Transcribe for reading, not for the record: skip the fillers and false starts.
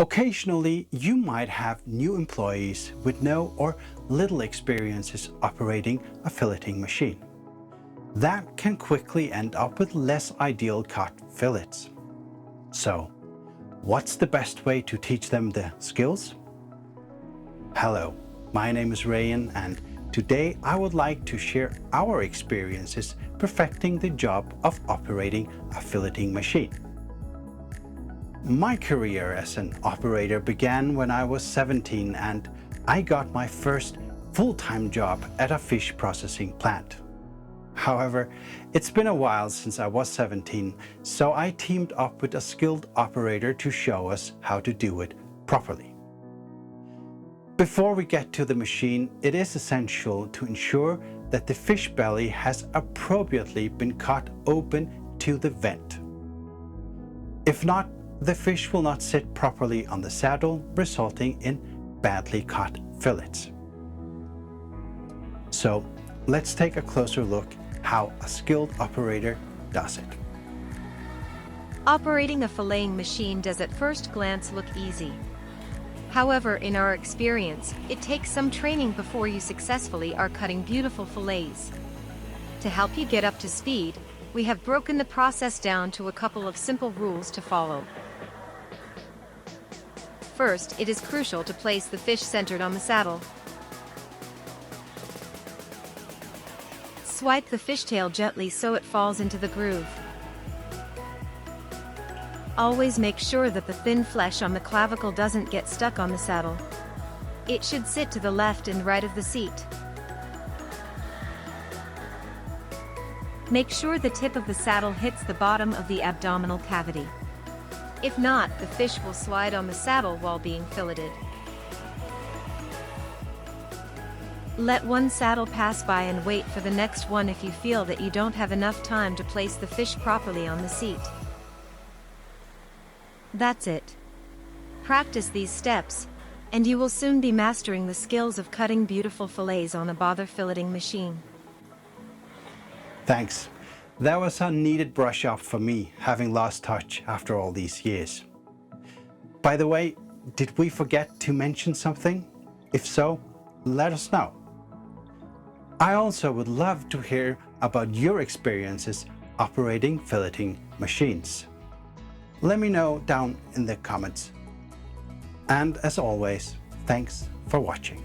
Occasionally, you might have new employees with no or little experiences operating a filleting machine. That can quickly end up with less ideal cut fillets. So, what's the best way to teach them the skills? Hello, my name is Rayan, and today I would like to share our experiences perfecting the job of operating a filleting machine. My career as an operator began when I was 17 and I got my first full-time job at a fish processing plant. However, it's been a while since I was 17, so I teamed up with a skilled operator to show us how to do it properly. Before we get to the machine, it is essential to ensure that the fish belly has appropriately been cut open to the vent. If not, the fish will not sit properly on the saddle, resulting in badly cut fillets. So let's take a closer look how a skilled operator does it. Operating a filleting machine does at first glance look easy. However, in our experience, it takes some training before you successfully are cutting beautiful fillets. To help you get up to speed, we have broken the process down to a couple of simple rules to follow. First, it is crucial to place the fish centered on the saddle. Swipe the fishtail gently so it falls into the groove. Always make sure that the thin flesh on the clavicle doesn't get stuck on the saddle. It should sit to the left and right of the seat. Make sure the tip of the saddle hits the bottom of the abdominal cavity. If not, the fish will slide on the saddle while being filleted. Let one saddle pass by and wait for the next one if you feel that you don't have enough time to place the fish properly on the seat. That's it. Practice these steps, and you will soon be mastering the skills of cutting beautiful fillets on a bother filleting machine. Thanks. That was a needed brush up for me, having lost touch after all these years. By the way, did we forget to mention something? If so, let us know. I also would love to hear about your experiences operating filleting machines. Let me know down in the comments. And as always, thanks for watching.